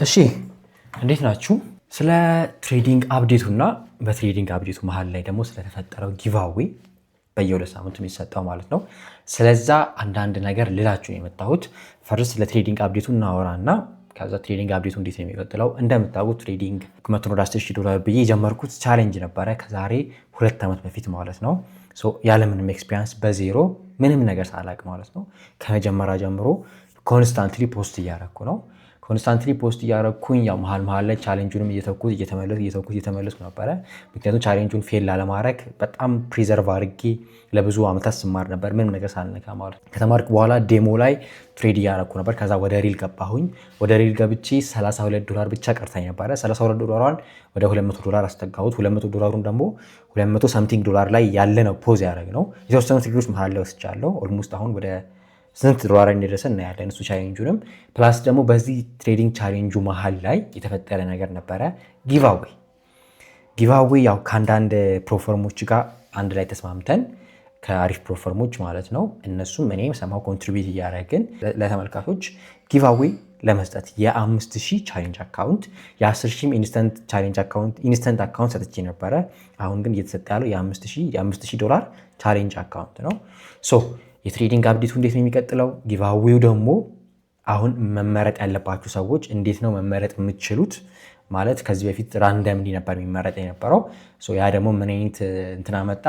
እሺ እንዴት ናችሁ? ስለ ትሬዲንግ አፕዴቱና በትሬዲንግ አፕዴቱ መሃል ላይ ደግሞ ስለተፈጠረው ጊቫዌ በየሁለት ሳምንቱ የሚሰጠው ማለት ነው። ስለዛ አንዳንድ ነገር ልላችሁ ነው የመጣሁት። ፈርስት ለትሬዲንግ አፕዴቱ እናወራና ከዛ ትሬዲንግ አፕዴቱ እንዴት ነው የሚቀጥለው። እንደምታውቁት ትሬዲንግ $110,000 ብዬ የጀመርኩት ቻሌንጅ ነበረ ከዛሬ 2 ዓመት በፊት ማለት ነው። ያለምንም ኤክስፒሪያንስ በዜሮ ምንም ነገር ሳላቅ ማለት ነው። ከመጀመሪያ ጀምሮ ኮንስታንትሊ ፖስት እያረኩ ነው። ኮንስታንትሊ ፖስት እያረኩኝ ያው መሃል ላይ ቻሌንጁንም እየተመለስኩ ነበረ። ምክንያቱም ቻሌንጁን ፌል ላለማድረግ በጣም ፕሪዘርቭ አድርጌ ለብዙ ዓመታት ስማር ነበር፣ ምንም ነገር ሳልነካ ማለት ነው። ከተማርኩ በኋላ ዴሞ ላይ ትሬድ እያረኩ ነበር። ከዛ ወደ ሪል ገባሁኝ። ወደ ሪል ገብቼ $32 ብቻ ቀርታኝ ነበረ። $32 ወደ $200 አስጠጋሁት። $200 ደግሞ $200 something ላይ ያለ ነው ፖዝ ያደረግ ነው። የተወሰኑ ትሬዶች መሃል ላይ ወስጃለሁ። ኦልሞስት አሁን ወደ ስንት ዶላር እንደደረሰ እናያለን። እሱ ቻሌንጁንም ፕላስ ደግሞ በዚህ ትሬዲንግ ቻሌንጁ መሃል ላይ የተፈጠረ ነገር ነበረ። ጊቫዌ ያው ከአንዳንድ ፕሮፈርሞች ጋር አንድ ላይ ተስማምተን ከአሪፍ ፕሮፈርሞች ማለት ነው እነሱም እኔም ሰማው ኮንትሪቢዩት እያደረግን ለተመልካቾች ጊቫዌ ለመስጠት የ5,000 ቻሌንጅ አካውንት የ10,000 ኢንስተንት አካውንት ሰጥቼ ነበረ። አሁን ግን እየተሰጠ ያለው የ5,000 ቻሌንጅ አካውንት ነው። የትሬዲንግ አፕዴቱ እንዴት ነው የሚቀጥለው? ጊቫዌው ደግሞ አሁን መመረጥ ያለባችሁ ሰዎች እንዴት ነው መመረጥ የምትችሉት? ማለት ከዚህ በፊት ራንደምሊ ነበር የሚመረጥ የነበረው። ያ ደግሞ ምን አይነት እንትና መጣ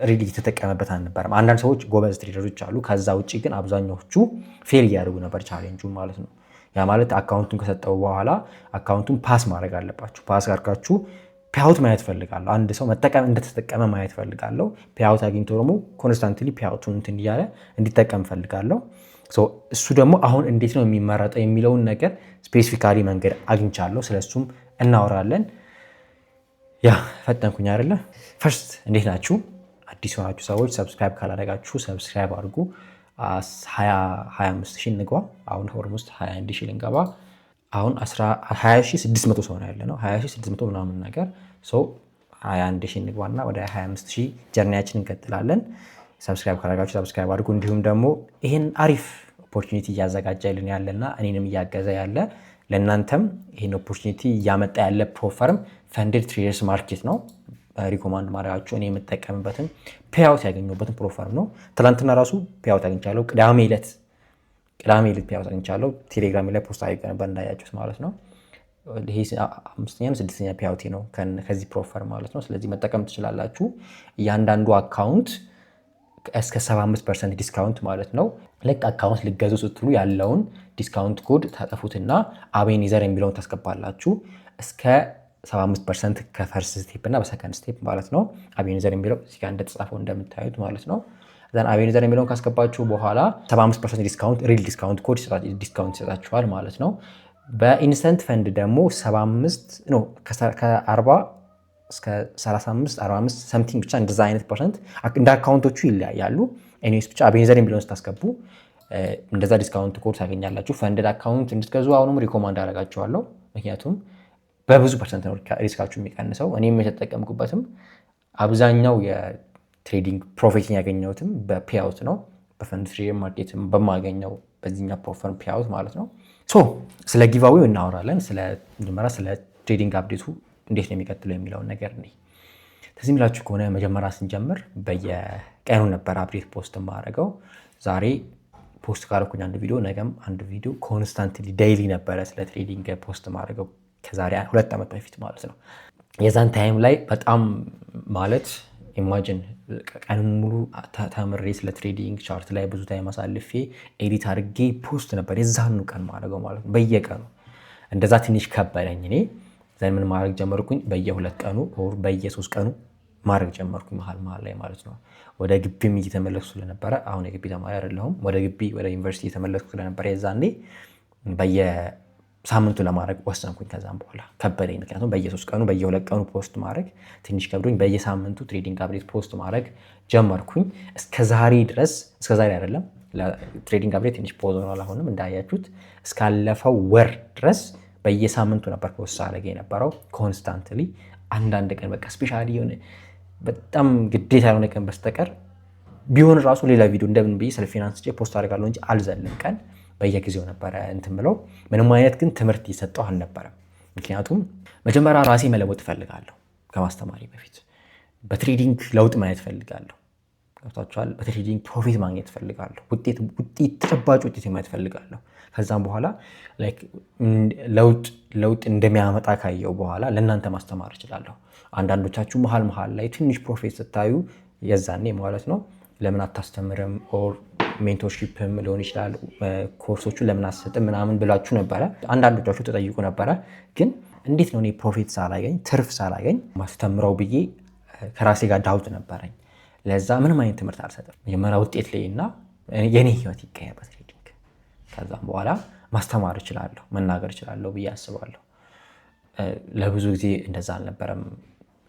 ሪሊ የተጠቀመበት አልነበረም። አንዳንድ ሰዎች ጎበዝ ትሬደሮች አሉ። ከዛ ውጭ ግን አብዛኛዎቹ ፌል እያደረጉ ነበር ቻሌንጁን ማለት ነው። ያ ማለት አካውንቱን ከሰጠው በኋላ አካውንቱን ፓስ ማድረግ አለባችሁ። ፓስ አድርጋችሁ ፔአውት ማየት ፈልጋለሁ። አንድ ሰው መጠቀም እንደተጠቀመ ማየት ፈልጋለሁ። ፔአውት አግኝቶ ደግሞ ኮንስታንትሊ ፔአውቱን እንትን እያለ እንዲጠቀም ፈልጋለሁ። እሱ ደግሞ አሁን እንዴት ነው የሚመረጠው የሚለውን ነገር ስፔሲፊካሊ መንገድ አግኝቻለሁ። ስለሱም እናወራለን። ያ ፈጠንኩኝ አይደለ? ፈርስት እንዴት ናችሁ? አዲስ የሆናችሁ ሰዎች ሰብስክራይብ ካላደረጋችሁ ሰብስክራይብ አድርጉ። 25,000 እንግባ። አሁን ኦልሞስት 21,000 ልንገባ። አሁን 20,600 ሰው ነው ያለ ነው። 20,600 ምናምን ነገር 21,000 እንግባና ወደ 25,000 ጀርኒያችን እንቀጥላለን። ሰብስክራይብ ካላደረጋችሁ ሰብስክራይብ አድርጉ። እንዲሁም ደግሞ ይህን አሪፍ ኦፖርቹኒቲ እያዘጋጀልን ያለና እኔንም እያገዘ ያለ ለእናንተም ይህን ኦፖርቹኒቲ እያመጣ ያለ ፕሮፈርም ፈንድድ ትሬደርስ ማርኬት ነው። ሪኮማንድ ማድረጋችሁ እኔ የምጠቀምበትን ፔአውት ያገኘሁበትን ፕሮፈርም ነው። ትናንትና ራሱ ፔአውት አግኝቻለሁ። ቅዳሜ ዕለት ፔአውት አግኝቻለሁ። ቴሌግራም ላይ ፖስት አድርጌ ነበር እንዳያችሁት ማለት ነው። ይሄ 5ኛ 6ኛ ፔአውቴ ነው ከዚህ ፕሮፈርም ማለት ነው። ስለዚህ መጠቀም ትችላላችሁ። እያንዳንዱ አካውንት እስከ 75% ዲስካውንት ማለት ነው። ልክ አካውንት ልገዙ ስትሉ ያለውን ዲስካውንት ኮድ ታጠፉትና አቤኒዘር የሚለውን ታስገባላችሁ። እስከ 75% ከፈርስት ስቴፕ እና በሰከንድ ስቴፕ ማለት ነው። አቤኒዘር የሚለው እዚህ ጋር እንደተጻፈው እንደምታዩት ማለት ነው። አቤኒዘር የሚለውን ካስገባችሁ በኋላ 75% ዲስካውንት ሪል ዲስካውንት ኮድ ዲስካውንት ይሰጣችኋል ማለት ነው። በኢንስተንት ፈንድ ደግሞ 40 እስከ 35 45 ሰምቲንግ ብቻ እንደዛ አይነት ፐርሰንት እንደ አካውንቶቹ ይለያያሉ። ኤኒዌይስ ብቻ አቤኒዘር የሚለውን ስታስገቡ እንደዛ ዲስካውንት ኮድ ታገኛላችሁ። ፈንድድ አካውንት እንድትገዙ አሁንም ሪኮማንድ አደርጋችኋለሁ። ምክንያቱም በብዙ ፐርሰንት ነው ሪስካችሁ የሚቀንሰው። እኔም የተጠቀምኩበትም አብዛኛው የትሬዲንግ ፕሮፊትን ያገኘሁትም በፔአውት ነው። በፈንድ ትሬዲንግ ማርኬት በማገኘው በዚህኛ ፕሮፈርም ፔአውት ማለት ነው። ስለ ጊቫዌው እናወራለን። ስለ ትሬዲንግ አፕዴቱ እንዴት ነው የሚቀጥለው የሚለውን ነገር ነው። ተዚህ የሚላችሁ ከሆነ መጀመሪያ ስንጀምር በየቀኑ ነበር አፕዴት ፖስት ማድረገው። ዛሬ ፖስት ካረኩኝ አንድ ቪዲዮ፣ ነገም አንድ ቪዲዮ ኮንስታንትሊ ዴይሊ ነበረ ስለ ትሬዲንግ ፖስት ማድረገው ከዛሬ 2 ዓመት በፊት ማለት ነው። የዛን ታይም ላይ በጣም ማለት ኢማጂን ቀኑን ሙሉ ተምሬ ስለ ትሬዲንግ ቻርት ላይ ብዙ ታይም አሳልፌ ኤዲት አድርጌ ፖስት ነበር የዛኑ ቀን ማድረገው ማለት ነው። በየቀኑ እንደዛ ትንሽ ከበደኝ። እኔ ምን ማድረግ ጀመርኩኝ? በየ2 ቀኑ በየ3 ቀኑ ማድረግ ጀመርኩኝ መሀል ላይ ማለት ነው። ወደ ግቢም እየተመለስኩ ስለነበረ አሁን የግቢ ተማሪ አይደለሁም። ወደ ዩኒቨርሲቲ እየተመለስኩ ስለነበረ የዛኔ በየሳምንቱ ለማድረግ ወሰንኩኝ። ከዛም በኋላ ከበደኝ። ምክንያቱም በየ3 ቀኑ በየ2 ቀኑ ፖስት ማድረግ ትንሽ ከብዶኝ በየሳምንቱ ትሬዲንግ አፕዴት ፖስት ማድረግ ጀመርኩኝ። እስከዛሬ አይደለም ትሬዲንግ አፕዴት ትንሽ ፖዝ ሆኗል። አሁንም እንዳያችሁት እስካለፈው ወር ድረስ በየሳምንቱ ነበር ፖስት አደረገ የነበረው ኮንስታንትሊ። አንዳንድ ቀን በቃ ስፔሻሊ የሆነ በጣም ግዴታ የሆነ ቀን በስተቀር ቢሆን ራሱ ሌላ ቪዲዮ እንደምን ብዬ ስለ ፊናንስ ፖስት አደርጋለሁ እንጂ አልዘልም ቀን በየጊዜው ነበረ እንትን ብለው ምንም አይነት ግን ትምህርት ይሰጠው አልነበረም። ምክንያቱም መጀመሪያ ራሴ መለወጥ እፈልጋለሁ ከማስተማሪ በፊት በትሬዲንግ ለውጥ ማየት እፈልጋለሁ። ገብታችኋል? በትሬዲንግ ፕሮፊት ማግኘት እፈልጋለሁ። ተጨባጭ ውጤት ማየት እፈልጋለሁ። ከዛም በኋላ ለውጥ እንደሚያመጣ ካየው በኋላ ለእናንተ ማስተማር እችላለሁ። አንዳንዶቻችሁ መሀል ላይ ትንሽ ፕሮፊት ስታዩ የዛኔ ማለት ነው ለምን አታስተምርም ኦር ሜንቶርሺፕም ሊሆን ይችላል ኮርሶቹን ለምን አትሰጥም ምናምን ብላችሁ ነበረ። አንዳንዶቻችሁ ተጠይቁ ነበረ። ግን እንዴት ነው እኔ ፕሮፊት ሳላገኝ ትርፍ ሳላገኝ ማስተምረው ብዬ ከራሴ ጋር ዳውት ነበረኝ። ለዛ ምንም አይነት ትምህርት አልሰጥም። መጀመሪያ ውጤት ላይ እና የኔ ህይወት ይቀየር በትሬዲንግ ከዛም በኋላ ማስተማር እችላለሁ መናገር እችላለሁ ብዬ አስባለሁ። ለብዙ ጊዜ እንደዛ አልነበረም።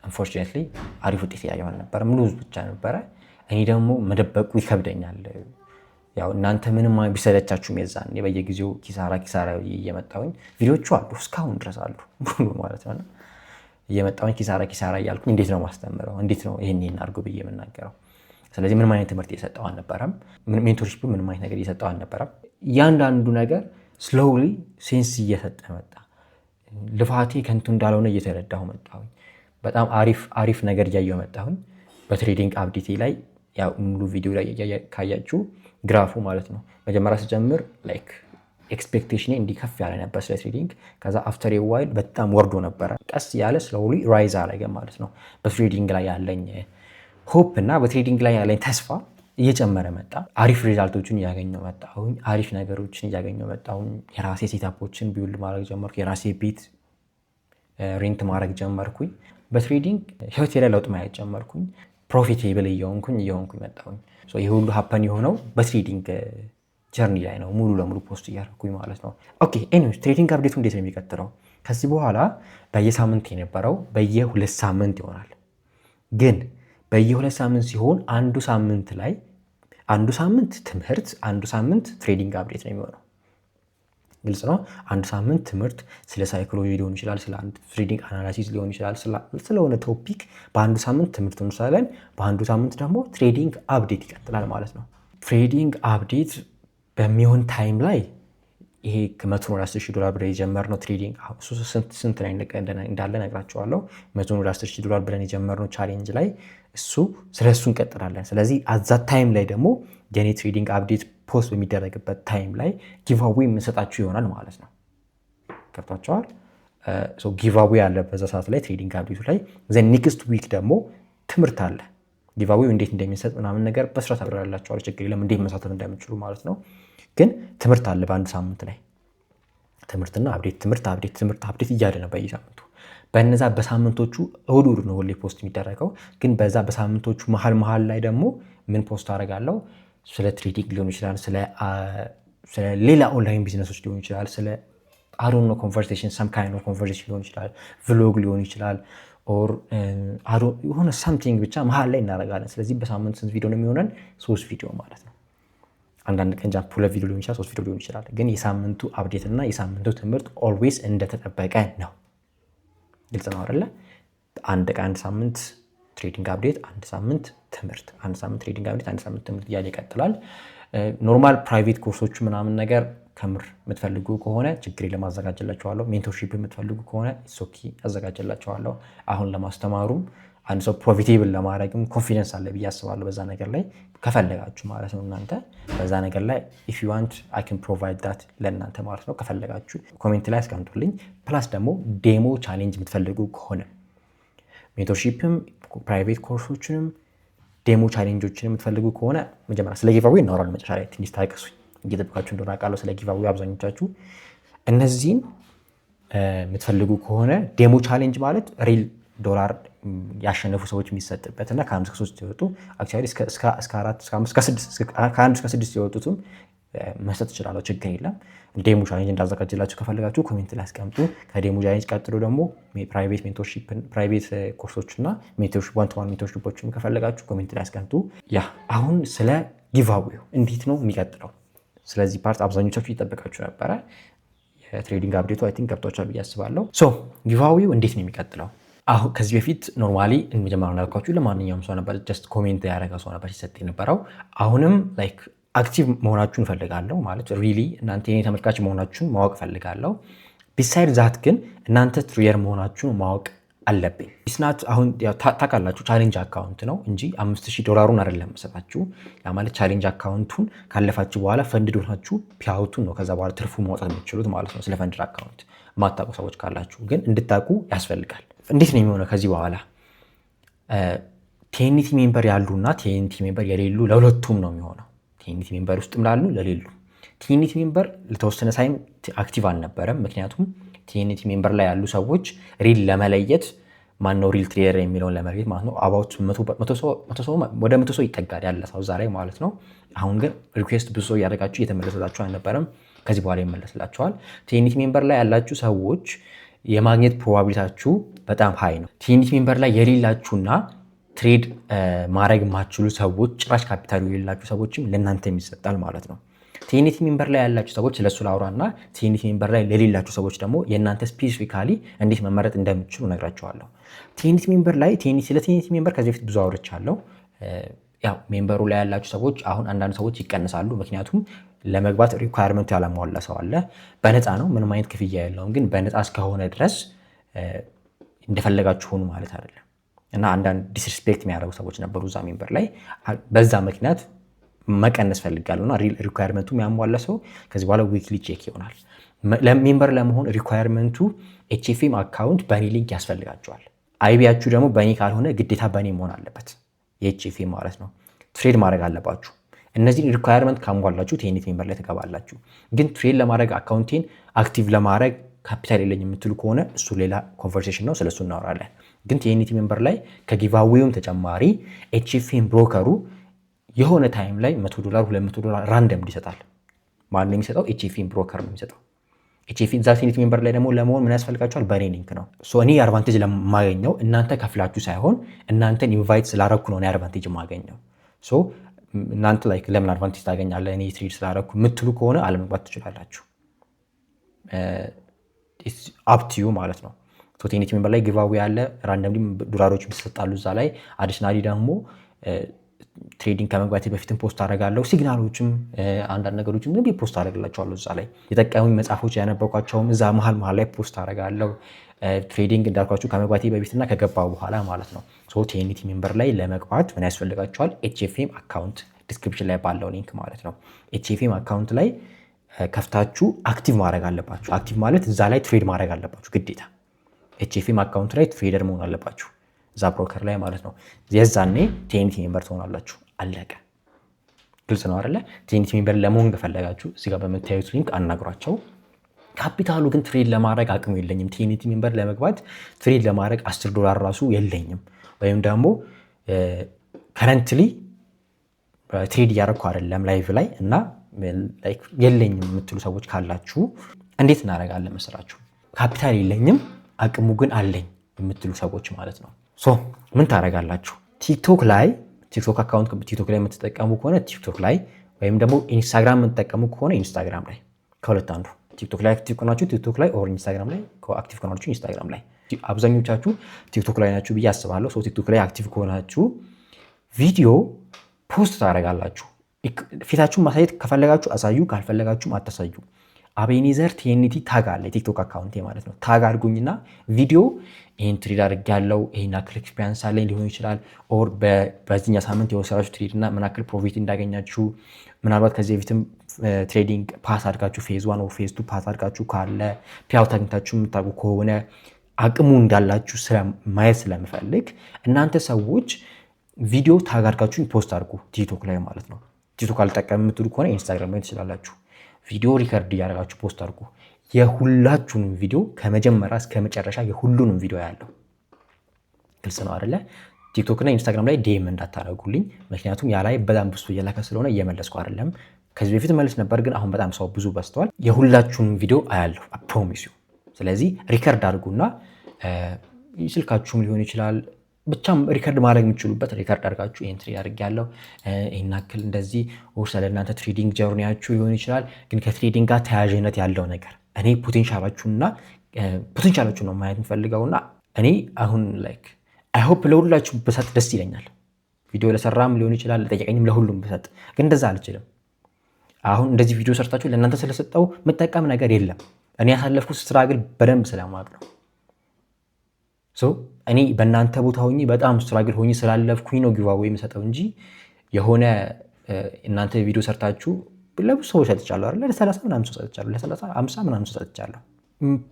አንፎርቹኔትሊ አሪፍ ውጤት ያየው አልነበረም። ሉዝ ብቻ ነበረ። እኔ ደግሞ መደበቁ ይከብደኛል። ያው እናንተ ምንም ቢሰለቻችሁም የዛኔ በየጊዜው ኪሳራ እየመጣሁኝ ቪዲዮቹ አሉ እስካሁን ድረስ አሉ ሙሉ ማለት ነው። እየመጣሁኝ ኪሳራ እያልኩኝ እንዴት ነው ማስተምረው እንዴት ነው ይሄን አድርጉ ብዬ የምናገረው። ስለዚህ ምንም አይነት ትምህርት እየሰጠው አልነበረም። ሜንቶርሺፕ ምንም አይነት ነገር እየሰጠው አልነበረም። እያንዳንዱ ነገር ስሎውሊ ሴንስ እየሰጠ መጣ። ልፋቴ ከንቱ እንዳልሆነ እየተረዳሁ መጣሁኝ። በጣም አሪፍ ነገር እያየሁ መጣሁኝ። በትሬዲንግ አፕዴቴ ላይ ያው ሙሉ ቪዲዮ ላይ ካያችሁ ግራፉ ማለት ነው መጀመሪያ ስጀምር ላይክ ኤክስፔክቴሽኔ እንዲከፍ ያለ ነበር ስለ ትሬዲንግ። ከዛ አፍተር ኤ ዋይል በጣም ወርዶ ነበረ። ቀስ ያለ ስሎውሊ ራይዝ አደረገ ማለት ነው። በትሬዲንግ ላይ ያለኝ ሆፕ እና በትሬዲንግ ላይ ያለኝ ተስፋ እየጨመረ መጣ። አሪፍ ሪዛልቶችን እያገኘሁ መጣሁኝ። አሪፍ ነገሮችን እያገኘሁ መጣሁኝ። የራሴ ሴታፖችን ቢውልድ ማድረግ ጀመርኩ። የራሴ ቤት ሬንት ማድረግ ጀመርኩኝ። በትሬዲንግ ህይወቴ ላይ ለውጥ ማየት ጀመርኩኝ። ፕሮፊቴብል እየሆንኩኝ መጣሁኝ። ይህ ሁሉ ሀፐን የሆነው በትሬዲንግ ጀርኒ ላይ ነው። ሙሉ ለሙሉ ፖስት እያደረኩኝ ማለት ነው። ኦኬ ኤኒዌይስ ትሬዲንግ አፕዴቱ እንዴት ነው የሚቀጥለው? ከዚህ በኋላ በየሳምንት የነበረው በየ2 ሳምንት ይሆናል። ግን በየ2 ሳምንት ሲሆን አንዱ ሳምንት ትምህርት፣ አንዱ ሳምንት ትሬዲንግ አፕዴት ነው የሚሆነው። ግልጽ ነው። አንዱ ሳምንት ትምህርት ስለ ሳይኮሎጂ ሊሆን ይችላል፣ ስለ ትሬዲንግ አናላይሲስ ሊሆን ይችላል፣ ስለሆነ ቶፒክ በአንዱ ሳምንት ትምህርት እንወስዳለን። በአንዱ ሳምንት ደግሞ ትሬዲንግ አፕዴት ይቀጥላል ማለት ነው። ትሬዲንግ አፕዴት በሚሆን ታይም ላይ ይሄ ከ100 ወደ 10,000 ዶላር ብለን የጀመርነው ትሬዲንግ ስንት ላይ እንዳለ ነግራቸዋለሁ። 100 ወደ 10,000 ዶላር ብለን የጀመርነው ቻሌንጅ ላይ ስለሱ እንቀጥላለን። ስለዚህ አዛት ታይም ላይ ደግሞ የኔ ትሬዲንግ አፕዴት ፖስት በሚደረግበት ታይም ላይ ጊቫዌ የምንሰጣችሁ ይሆናል ማለት ነው። ገብቷቸዋል? ጊቫዌ ያለ በዛ ሰዓት ላይ ትሬዲንግ አፕዴቱ ላይ ኔክስት ዊክ ደግሞ ትምህርት አለ። ጊቫዌው እንዴት እንደሚሰጥ ምናምን ነገር በስራት አብራላችኋለሁ። ችግር የለም እንዴት መሳተፍ እንደምችሉ ማለት ነው። ግን ትምህርት አለ በአንድ ሳምንት ላይ ትምህርትና አፕዴት እያለ ነው በየሳምንቱ። በነዛ በሳምንቶቹ እሁድ ነው ሁሌ ፖስት የሚደረገው። ግን በዛ በሳምንቶቹ መሀል ላይ ደግሞ ምን ፖስት አደርጋለሁ? ስለ ትሬዲንግ ሊሆን ይችላል፣ ስለ ሌላ ኦንላይን ቢዝነሶች ሊሆን ይችላል፣ ስለ አዶኖ ኮንቨርሴሽን ሰም ካይንድ ኦፍ ኮንቨርሴሽን ሊሆን ይችላል፣ ቭሎግ ሊሆን ይችላል፣ ኦር የሆነ ሳምቲንግ ብቻ መሀል ላይ እናደርጋለን። ስለዚህ በሳምንት ስንት ቪዲዮ ነው የሚሆነን? 3 ቪዲዮ ማለት ነው። አንዳንድ ቀን ጃምፕ 2 ቪዲዮ ሊሆን ይችላል፣ 3 ቪዲዮ ሊሆን ይችላል። ግን የሳምንቱ አፕዴት እና የሳምንቱ ትምህርት ኦልዌይስ እንደተጠበቀ ነው። ግልጽ ነው አይደለ? አንድ ሳምንት ትሬዲንግ አፕዴት፣ አንድ ሳምንት ትምህርት፣ አንድ ሳምንት ትሬዲንግ አፕዴት፣ አንድ ሳምንት ትምህርት እያለ ይቀጥላል። ኖርማል ፕራይቬት ኮርሶቹ ምናምን ነገር ከምር የምትፈልጉ ከሆነ ችግር ለማዘጋጀላችኋለሁ። ሜንቶርሺፕ የምትፈልጉ ከሆነ ሶኪ አዘጋጀላችኋለሁ። አሁን ለማስተማሩም አንድ ሰው ፕሮፊቴብል ለማድረግም ኮንፊደንስ አለ ብዬ አስባለሁ። በዛ ነገር ላይ ከፈለጋችሁ ማለት ነው እናንተ በዛ ነገር ላይ ኢፍ ዩ ዋንት አይ ካን ፕሮቫይድ ዳት ለእናንተ ማለት ነው። ከፈለጋችሁ ኮሜንት ላይ አስቀምጡልኝ። ፕላስ ደግሞ ዴሞ ቻሌንጅ የምትፈልጉ ከሆነ ሜንቶርሺፕም ፕራይቬት ኮርሶችንም ዴሞ ቻሌንጆችን የምትፈልጉ ከሆነ መጀመሪያ ስለ ጊቫዌ እናወራለን። መጨረሻ ላይ ትንሽ ታገሱኝ። እየጠበቃችሁ እንደሆነ አውቃለሁ። ስለ ጊቫዌ አብዛኞቻችሁ እነዚህን የምትፈልጉ ከሆነ ዴሞ ቻሌንጅ ማለት ሪል ዶላር ያሸነፉ ሰዎች የሚሰጥበት እና ከ1 እስከ 3 የወጡ አክቹዋሊ እስከ 4 እስከ 5 እስከ 6 ከ1 እስከ 6 የወጡትም መስጠት እችላለሁ። ችግር የለም። ዴሞ ቻሌንጅ እንዳዘጋጅላችሁ ከፈለጋችሁ ኮሜንት ላይ አስቀምጡ። ከዴሞ ቻሌንጅ ቀጥሎ ደግሞ ፕራይቬት ሜንቶርሺፕ ፕራይቬት ኮርሶች እና ሜንቶርሺፕ ዋን ሜንቶርሺፖችን ከፈለጋችሁ ኮሜንት ላይ አስቀምጡ። ያ አሁን ስለ ጊቫዌው እንዴት ነው የሚቀጥለው? ስለዚህ ፓርት አብዛኞቻችሁ እየጠበቃችሁ ነበረ። የትሬዲንግ አፕዴቱ አይ ቲንክ ገብቷችኋል ብዬ አስባለሁ። ጊቫዌው እንዴት ነው የሚቀጥለው? አሁን ከዚህ በፊት ኖርማሊ መጀመሪያ እንዳልኳችሁ ለማንኛውም ሰው ነበር ጀስት ኮሜንት ያደረገ ሰው ነበር ሲሰጥ የነበረው። አሁንም ላይክ አክቲቭ መሆናችሁን እፈልጋለሁ። ማለት ሪሊ እናንተ የኔ ተመልካች መሆናችሁን ማወቅ እፈልጋለሁ። ቢሳይድ ዛት ግን እናንተ ትሬደር መሆናችሁን ማወቅ አለብኝ። ስናት አሁን ታውቃላችሁ ቻሌንጅ አካውንት ነው እንጂ $5000 አይደለም ሰጣችሁ። ያ ማለት ቻሌንጅ አካውንቱን ካለፋችሁ በኋላ ፈንድ ሆናችሁ ፒያውቱን ነው ከዛ በኋላ ትርፉ ማውጣት የምትችሉት ማለት ነው። ስለ ፈንድ አካውንት የማታውቁ ሰዎች ካላችሁ ግን እንድታውቁ ያስፈልጋል። እንዴት ነው የሚሆነው? ከዚህ በኋላ ቲኤንቲ ሜምበር ያሉና ቲኤንቲ ሜምበር የሌሉ ለሁለቱም ነው የሚሆነው። ቲኤንቲ ሜምበር ውስጥም ላሉ ለሌሉ። ቲኤንቲ ሜምበር ለተወሰነ ሳይም አክቲቭ አልነበረም። ምክንያቱም ቲኤንቲ ሜምበር ላይ ያሉ ሰዎች ሪል ለመለየት ማነው ሪል ትሬደር የሚለውን ለመለየት ማለት ነው አባውት ወደ 100 ሰው ይጠጋል ያለ ሰው እዛ ላይ ማለት ነው። አሁን ግን ሪኩዌስት ብዙ ሰው እያደረጋችሁ እየተመለሰላችሁ አልነበረም። ከዚህ በኋላ ይመለስላችኋል። ቲኤንቲ ሜምበር ላይ ያላችሁ ሰዎች የማግኘት ፕሮባቢሊታችሁ በጣም ሃይ ነው። ቲኤንቲ ሜምበር ላይ የሌላችሁና ትሬድ ማድረግ የማትችሉ ሰዎች ጭራሽ ካፒታሉ የሌላችሁ ሰዎችም ለእናንተ የሚሰጣል ማለት ነው። ቲኤንቲ ሜምበር ላይ ያላችሁ ሰዎች ለሱ ላውራና ቲኤንቲ ሜምበር ላይ ለሌላችሁ ሰዎች ደግሞ የእናንተ ስፔሲፊካሊ እንዴት መመረጥ እንደምትችሉ ነግራችኋለሁ። ቲኤንቲ ሜምበር ላይ ስለ ቲኤንቲ ሜምበር ከዚህ በፊት ብዙ አውርቻለሁ። ያው ሜምበሩ ላይ ያላችሁ ሰዎች አሁን አንዳንድ ሰዎች ይቀንሳሉ። ምክንያቱም ለመግባት ሪኳየርመንቱ ያላሟላ ሰው አለ። በነፃ ነው፣ ምንም አይነት ክፍያ የለውም። ግን በነፃ እስከሆነ ድረስ እንደፈለጋችሁ ሆኑ ማለት አይደለም እና አንዳንድ ዲስሪስፔክት የሚያደርጉ ሰዎች ነበሩ እዛ ሜምበር ላይ። በዛ ምክንያት መቀነስ ፈልጋለሁ እና ሪኳየርመንቱ የሚያሟላ ሰው ከዚህ በኋላ ዊክሊ ቼክ ይሆናል። ሜምበር ለመሆን ሪኳየርመንቱ ኤችኤፍኤም አካውንት በእኔ ሊንክ ያስፈልጋቸዋል። አይቢያችሁ ደግሞ በእኔ ካልሆነ ግዴታ በእኔ መሆን አለበት፣ የኤችኤፍኤም ማለት ነው። ትሬድ ማድረግ አለባችሁ። እነዚህን ሪኳየርመንት ካሟላችሁ ቲኤንቲ ሜምበር ላይ ትገባላችሁ። ግን ትሬድ ለማድረግ አካውንቴን አክቲቭ ለማድረግ ካፒታል የለኝ የምትሉ ከሆነ እሱ ሌላ ኮንቨርሴሽን ነው፣ ስለሱ እናወራለን። ግን ቲኤንቲ ሜምበር ላይ ከጊቫዌውም ተጨማሪ ኤችኤፍኤም ብሮከሩ የሆነ ታይም ላይ $100 $200 ራንደም ይሰጣል። ማን ነው የሚሰጠው? ኤችኤፍኤም ብሮከር ነው የሚሰጠው። ኤችኤፍኤም ዛ ቲኤንቲ ሜምበር ላይ ደግሞ ለመሆን ምን ያስፈልጋቸዋል? በእኔ ሊንክ ነው። እኔ አድቫንቴጅ ለማገኘው እናንተ ከፍላችሁ ሳይሆን እናንተን ኢንቫይት ስላረኩ ነው አድቫንቴጅ የማገኘው። እናንተ ላይ ለምን አድቫንቴጅ ታገኛለህ እኔ ትሬድ ስላረኩ የምትሉ ከሆነ አለመግባት ትችላላችሁ። አፕቲዩ ማለት ነው። ቲኤንቲ ሜምበር ላይ ጊቫዌ ያለ ራንደምሊ ዶላሮች ይሰጣሉ እዛ ላይ። አዲሽናሊ ደግሞ ትሬዲንግ ከመግባቴ በፊትም ፖስት አደርጋለሁ። ሲግናሎችም አንዳንድ ነገሮችም ዝም ብዬ ፖስት አደርግላቸዋለሁ እዛ ላይ። የጠቀሙኝ መጽሐፎች ያነበብኳቸውም እዛ መሀል ላይ ፖስት አደርጋለሁ። ትሬዲንግ እንዳልኳችሁ ከመግባቴ በፊትና ከገባው በኋላ ማለት ነው። ቲኤንቲ ሜምበር ላይ ለመግባት ምን ያስፈልጋቸዋል? ኤችኤፍኤም አካውንት ዲስክሪፕሽን ላይ ባለው ሊንክ ማለት ነው። ኤችኤፍኤም አካውንት ላይ ከፍታችሁ አክቲቭ ማድረግ አለባችሁ። አክቲቭ ማለት እዛ ላይ ትሬድ ማድረግ አለባችሁ ግዴታ። ኤችኤፍኤም አካውንት ላይ ትሬደር መሆን አለባችሁ እዛ ብሮከር ላይ ማለት ነው። የዛኔ ቲኤንቲ ሜምበር ትሆናላችሁ። አለቀ። ግልጽ ነው አይደለ? ቲኤንቲ ሜምበር ለመሆን ከፈለጋችሁ እዚህ ጋር በምታዩት ሊንክ አናግሯቸው። ካፒታሉ ግን ትሬድ ለማድረግ አቅሙ የለኝም፣ ቲኤንቲ ሜምበር ለመግባት ትሬድ ለማድረግ $10 ራሱ የለኝም፣ ወይም ደግሞ ከረንትሊ ትሬድ እያደረግኩ አይደለም ላይቭ ላይ እና የለኝም የምትሉ ሰዎች ካላችሁ እንዴት እናደርጋለን መሰላችሁ? ካፒታል የለኝም አቅሙ ግን አለኝ የምትሉ ሰዎች ማለት ነው። ምን ታደርጋላችሁ? ቲክቶክ አካውንት ቲክቶክ ላይ የምትጠቀሙ ከሆነ ቲክቶክ ላይ፣ ወይም ደግሞ ኢንስታግራም የምትጠቀሙ ከሆነ ኢንስታግራም ላይ፣ ከሁለት አንዱ። ቲክቶክ ላይ አክቲቭ ከሆናችሁ ቲክቶክ ላይ፣ ኦር ኢንስታግራም ላይ አክቲቭ ከሆናችሁ ኢንስታግራም ላይ። አብዛኞቻችሁ ቲክቶክ ላይ ናችሁ ብዬ አስባለሁ። ቲክቶክ ላይ አክቲቭ ከሆናችሁ ቪዲዮ ፖስት ታደርጋላችሁ። ፊታችሁን ማሳየት ከፈለጋችሁ አሳዩ፣ ካልፈለጋችሁም አታሳዩ። አቤኔዘር ቲኤንቲ ታግ አለ የቲክቶክ አካውንቴ ማለት ነው። ታግ አድርጉኝና ቪዲዮ ይህን ትሬድ አድርጌያለሁ ይህን ያክል ኤክስፒሪያንስ አለኝ ሊሆን ይችላል። ኦር በዚህኛ ሳምንት የወሰዳችሁ ትሬድ እና ምን ያክል ፕሮፊት እንዳገኛችሁ፣ ምናልባት ከዚህ በፊትም ትሬዲንግ ፓስ አድርጋችሁ ፌዝ 1 ኦር ፌዝ 2 ፓስ አድርጋችሁ ካለ ፒያውት አግኝታችሁ የምታውቁ ከሆነ አቅሙ እንዳላችሁ ማየት ስለምፈልግ እናንተ ሰዎች ቪዲዮ ታግ አድርጋችሁ ፖስት አድርጉ ቲክቶክ ላይ ማለት ነው። ቲክቶክ አልጠቀም የምትሉ ከሆነ ኢንስታግራም ላይ ትችላላችሁ። ቪዲዮ ሪከርድ እያደረጋችሁ ፖስት አድርጉ። የሁላችሁንም ቪዲዮ ከመጀመሪያ እስከ መጨረሻ የሁሉንም ቪዲዮ ያለው ግልጽ ነው አይደለ? ቲክቶክ እና ኢንስታግራም ላይ ዲኤም እንዳታደርጉልኝ፣ ምክንያቱም ያ ላይ በጣም ብዙ እየላከ ስለሆነ እየመለስኩ አይደለም። ከዚህ በፊት መልስ ነበር፣ ግን አሁን በጣም ሰው ብዙ በዝተዋል። የሁላችሁንም ቪዲዮ አያለሁ ፕሮሚስ ዩ። ስለዚህ ሪከርድ አድርጉና ስልካችሁም ሊሆን ይችላል ብቻም ሪከርድ ማድረግ የምትችሉበት ሪከርድ አድርጋችሁ ይህን ትሬድ አድርጌያለሁ ይህን ያክል እንደዚህ ወር ስለእናንተ ትሬዲንግ ጀርኒያችሁ ሊሆን ይችላል። ግን ከትሬዲንግ ጋር ተያያዥነት ያለው ነገር እኔ ፖቴንሻላችሁን ነው ማየት የምፈልገውና እኔ አሁን አይ ሆፕ ለሁላችሁ ብሰጥ ደስ ይለኛል። ቪዲዮ ለሰራም ሊሆን ይችላል ለጠየቀኝም ለሁሉም ብሰጥ፣ ግን እንደዛ አልችልም። አሁን እንደዚህ ቪዲዮ ሰርታችሁ ለእናንተ ስለሰጠው የምጠቀም ነገር የለም። እኔ ያሳለፍኩት ስትራግል በደንብ ስለማቅ ነው። እኔ በእናንተ ቦታ ሆኜ በጣም ስትራግል ሆኜ ስላለፍኩኝ ነው ጊቫዌ የምሰጠው እንጂ የሆነ እናንተ ቪዲዮ ሰርታችሁ ለብዙ ሰዎች ሰጥቻለሁ አይደል? ለ30 ምናምን ሰው ሰጥቻለሁ፣ ለ30 50 ምናምን ሰው ሰጥቻለሁ።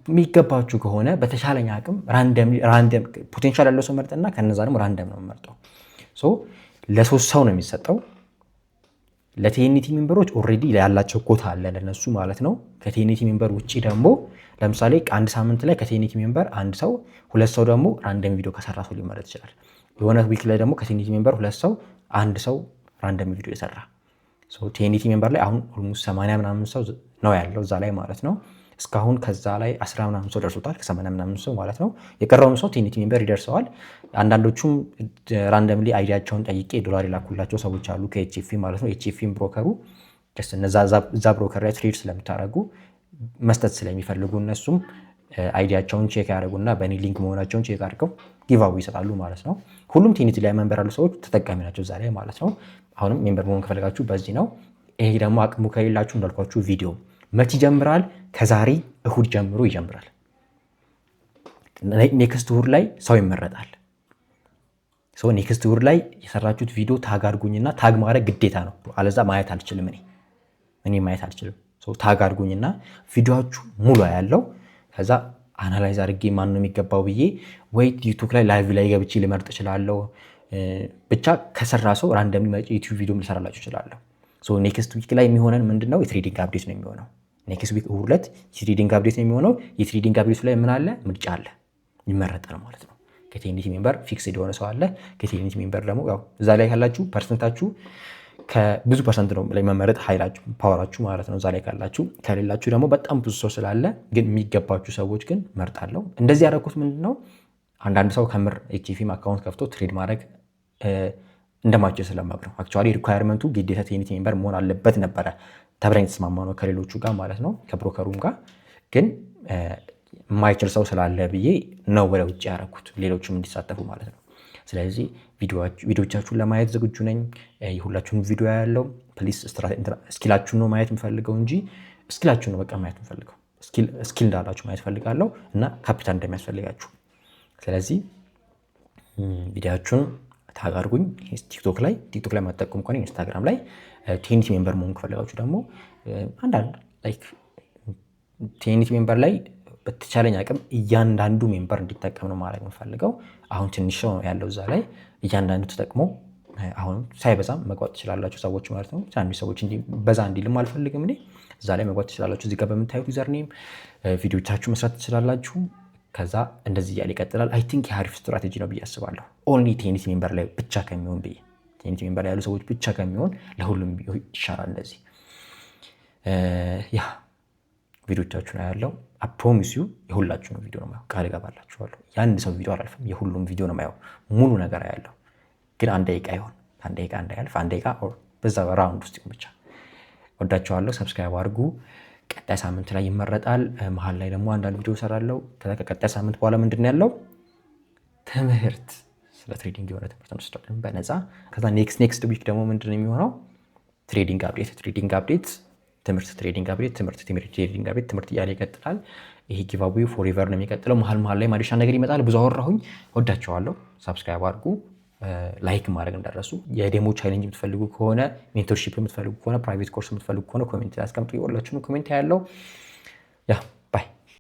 የሚገባችሁ ከሆነ በተሻለኝ አቅም ራንደም ፖቴንሻል ያለው ሰው መርጠና ከነዛ ደግሞ ራንደም ነው የምመርጠው። ለሶስት ሰው ነው የሚሰጠው። ለቲኤንቲ ሜምበሮች ኦልሬዲ ያላቸው ኮታ አለ ለነሱ ማለት ነው። ከቲኤንቲ ሜምበር ውጪ ደግሞ ለምሳሌ አንድ ሳምንት ላይ ከቲኤንቲ ሜምበር አንድ ሰው፣ ሁለት ሰው ደግሞ ራንደም ቪዲዮ ከሰራ ሰው ሊመረጥ ይችላል። የሆነ ዊክ ላይ ደግሞ ከቲኤንቲ ሜምበር ሁለት ሰው፣ አንድ ሰው ራንደም ቪዲዮ የሰራ ቲኤንቲ ሜምበር ላይ አሁን ኦልሞስት 80 ምናምን ሰው ነው ያለው እዛ ላይ ማለት ነው። እስካሁን ከዛ ላይ 10 ምናምን ሰው ደርሶታል፣ ከ80 ምናምን ሰው ማለት ነው። የቀረውን ሰው ቲኤንቲ ሜምበር ይደርሰዋል። አንዳንዶቹም ራንደምሊ አይዲያቸውን ጠይቄ ዶላር የላኩላቸው ሰዎች አሉ ከኤችኤፍ ማለት ነው። ኤችኤፍም ብሮከሩ እዛ ብሮከር ላይ ትሬድ ስለምታደርጉ መስጠት ስለሚፈልጉ እነሱም አይዲያቸውን ቼክ ያደርጉና በእኔ ሊንክ መሆናቸውን ቼክ አድርገው ጊቫዌ ይሰጣሉ ማለት ነው። ሁሉም ቲኤንቲ ላይ መንበር ያሉ ሰዎች ተጠቃሚ ናቸው እዛ ላይ ማለት ነው። አሁንም ሜምበር መሆን ከፈለጋችሁ በዚህ ነው። ይሄ ደግሞ አቅሙ ከሌላችሁ እንዳልኳችሁ ቪዲዮ መቼ ይጀምራል? ከዛሬ እሁድ ጀምሮ ይጀምራል። ኔክስት እሁድ ላይ ሰው ይመረጣል። ኔክስት እሁድ ላይ የሰራችሁት ቪዲዮ ታግ አድርጉኝና ታግ ማድረግ ግዴታ ነው። አለዛ ማየት አልችልም፣ እኔ ማየት አልችልም። ታግ አድርጉኝና ቪዲዮችሁ ሙሉ ያለው ከዛ አናላይዝ አድርጌ ማን ነው የሚገባው ብዬ ወይ ዩቱብ ላይ ላይቭ ላይ ገብቼ ልመርጥ እችላለሁ። ብቻ ከሰራ ሰው ራንደም ዩቲዩብ ቪዲዮ ልሰራላችሁ እችላለሁ። ኔክስት ዊክ ላይ የሚሆነን ምንድነው? የትሬዲንግ አፕዴት ነው የሚሆነው። ኔክስት ዊክ እሁድ ዕለት የትሬዲንግ አፕዴት ነው የሚሆነው። የትሬዲንግ አፕዴት ላይ ምን አለ? ምርጫ አለ፣ ይመረጣል ማለት ነው። ከቲኤንቲ ሜምበር ፊክስድ የሆነ ሰው አለ። ከቲኤንቲ ሜምበር ደግሞ ያው እዛ ላይ ካላችሁ ፐርሰንታችሁ ከብዙ ፐርሰንት ነው ላይ መመረጥ ኃይላችሁ ፓወራችሁ ማለት ነው። እዛ ላይ ካላችሁ፣ ከሌላችሁ ደግሞ በጣም ብዙ ሰው ስላለ ግን የሚገባችሁ ሰዎች ግን መርጣለሁ። እንደዚህ ያደረኩት ምንድነው? አንዳንድ ሰው ከምር ኤችኤፍኤም አካውንት ከፍቶ ትሬድ ማድረግ እንደማይችል ስለማውቅ ነው። አክቹዋሊ ሪኳየርመንቱ ግዴታ ቲኤንቲ ሜምበር መሆን አለበት ነበረ ተብረን የተስማማ ነው ከሌሎቹ ጋር ማለት ነው፣ ከብሮከሩም ጋር። ግን የማይችል ሰው ስላለ ብዬ ነው ወደ ውጭ ያደረኩት ሌሎችም እንዲሳተፉ ማለት ነው። ስለዚህ ቪዲዮቻችሁን ለማየት ዝግጁ ነኝ። የሁላችሁን ቪዲዮ ያለው ፕሊስ ስኪላችሁን ነው ማየት የምፈልገው እንጂ ስኪላችሁን ነው በቃ ማየት የምፈልገው። ስኪል እንዳላችሁ ማየት ፈልጋለሁ እና ካፒታል እንደሚያስፈልጋችሁ። ስለዚህ ቪዲዮቻችሁን ታግ አድርጉኝ። ቲክቶክ ላይ ማጠቀም ከሆነ ኢንስታግራም ላይ ቲኤንቲ ሜምበር መሆን ከፈለጋችሁ ደግሞ አንዳንድ ላይክ ቲኤንቲ ሜምበር ላይ በተቻለኝ አቅም እያንዳንዱ ሜምበር እንዲጠቀም ነው ማድረግ የምፈልገው። አሁን ትንሽ ሰው ያለው እዛ ላይ እያንዳንዱ ተጠቅሞ አሁን ሳይበዛም መግባት ትችላላችሁ ሰዎች ማለት ነው። ትናንሽ ሰዎች በዛ እንዲልም አልፈልግም እኔ። እዛ ላይ መግባት ትችላላችሁ። እዚህ ጋር በምታዩት ዩዘርኔም ቪዲዮቻችሁ መስራት ትችላላችሁ። ከዛ እንደዚህ እያለ ይቀጥላል። አይ ቲንክ የአሪፍ ስትራቴጂ ነው ብዬ አስባለሁ። ኦንሊ ቲኤንቲ ሜምበር ላይ ብቻ ከሚሆን ብዬ ቲኤንቲ ሜምበር ላይ ያሉ ሰዎች ብቻ ከሚሆን ለሁሉም ይሻላል እንደዚህ። ያ ቪዲዮቻችሁን ያለው አፕሮሚስ ዩ የሁላችሁንም ቪዲዮ ነው ማየው፣ ቃል እገባላችኋለሁ። የአንድ ሰው ቪዲዮ አላልፍም፣ የሁሉም ቪዲዮ ነው ማየው። ሙሉ ነገር ያለው ግን አንድ ደቂቃ ይሆን፣ አንድ ደቂቃ እንዳያልፍ፣ አንድ ደቂቃ በዛ ራውንድ ውስጥ ብቻ። ወዳችኋለሁ። ሰብስክራይብ አድርጉ። ቀጣይ ሳምንት ላይ ይመረጣል። መሀል ላይ ደግሞ አንዳንድ ቪዲዮ እሰራለሁ። ከቀጣይ ሳምንት በኋላ ምንድን ነው ያለው? ትምህርት፣ ስለ ትሬዲንግ የሆነ ትምህርት እንወስዳለን በነፃ። ከዛ ኔክስት ዊክ ደግሞ ምንድን ነው የሚሆነው? ትሬዲንግ አፕዴት ትምህርት፣ ትሬዲንግ አፕዴት ትሬዲንግ አፕዴት ትምህርት እያለ ይቀጥላል። ይሄ ጊቫዌው ፎሬቨር ነው የሚቀጥለው። መሀል ላይ ማዲሻ ነገር ይመጣል። ብዙ አወራሁኝ። ወዳችኋለሁ። ሰብስክራይብ አድርጉ። ላይክ ማድረግ እንዳረሱ። የዴሞ ቻሌንጅ የምትፈልጉ ከሆነ፣ ሜንቶርሺፕ የምትፈልጉ ከሆነ፣ ፕራይቬት ኮርስ የምትፈልጉ ከሆነ ኮሜንት ላይ አስቀምጡ። የሁላችሁንም ኮሜንት ያለው ያ